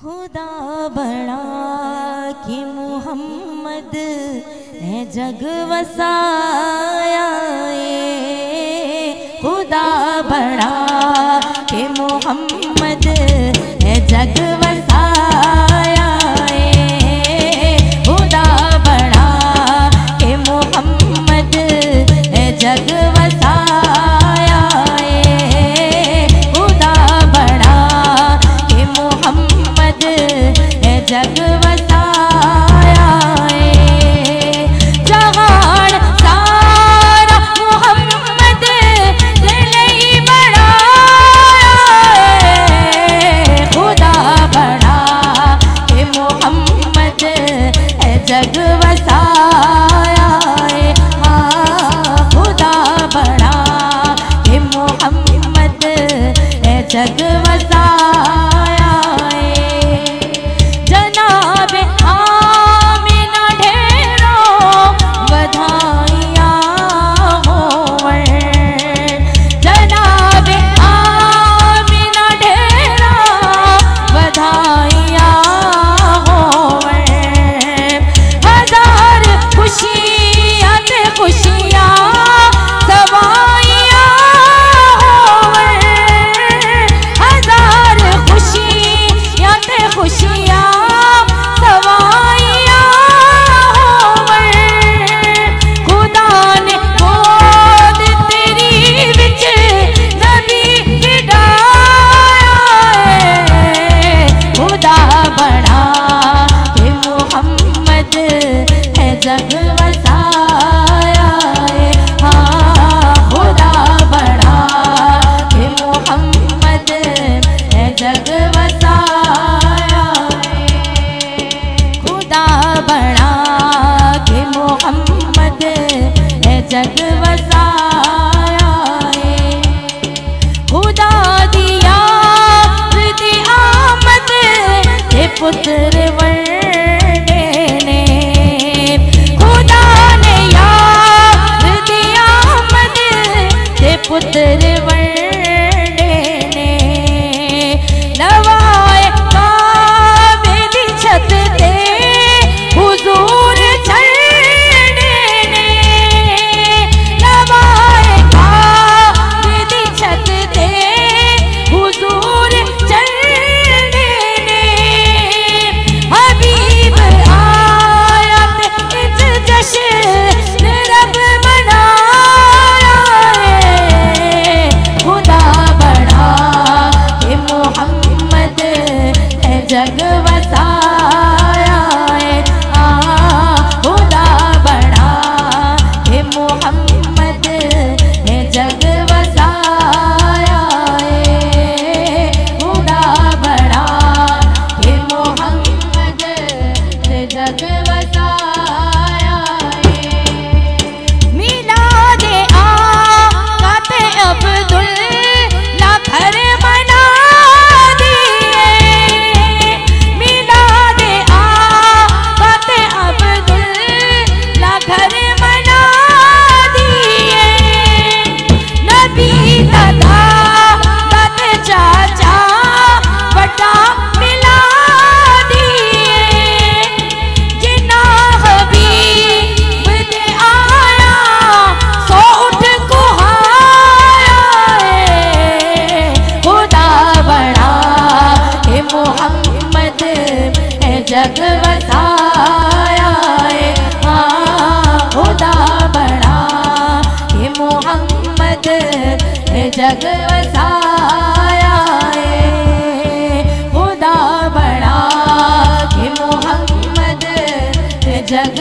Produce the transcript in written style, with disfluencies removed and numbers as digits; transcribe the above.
खुदा बड़ा कि मुहम्मद है जग वसाया, खुदा बड़ा कि मुहम्मद है जग वसाया, खुदा बड़ा कि मुहम्मद है जग वसाया, खुदा बड़ा कि मुहम्मद है जग वसाया, जहान सारा मुहम्मद दे लई बनाया, खुदा बड़ा कि मुहम्मद है जग वसाया, खुदा बड़ा कि मुहम्मद है जग वसाया, जनाब आमिना ढेरों बधाइयाँ हों, जनाब आमिना ढेरों बधाइयाँ हों, हजार खुशियाँ ते खुशियाँ सवाइयाँ हों, हजार खुशियाँ ते खुशियाँ सवाइयाँ हों, खुदा ने गोद तेरी विच नबी गिराया, खुदा बड़ा कि मुहम्मद है जग वसाया, खुदा बड़ा कि मुहम्मद है जग वसाया, खुदा बड़ा कि मुहम्मद है जग वसाया, खुदा दिया दी आमद के पुत्र वर्णे ने, खुदा ने याद दी आमद के पुत्र वर्णे ने, नवाए काबे दी छत ते हुजूर चढ़ने ने, नवाए काबे दी छत ते हुजूर चढ़ने ने, हबीब आया ते इस जश्न रब मनाया, खुदा बड़ा कि मुहम्मद है जग वसाया, खुदा बड़ा कि मुहम्मद है जग वसाया, खुदा बड़ा कि मुहम्मद है जग वसाया, मिलादे आका ते अब्दुल्ला घर मना दिए, मिलादे आका ते अब्दुल्ला घर मना दिए, नबी दादा दाद चाचा बड़ा मिला दिए, जिन्ना हबीब दे आया सो उठ कुहाया, खुदा बड़ा कि मुहम्मद है जग वसाया, खुदा बड़ा कि मुहम्मद है जग वसाया, खुदा बड़ा कि मुहम्मद है जग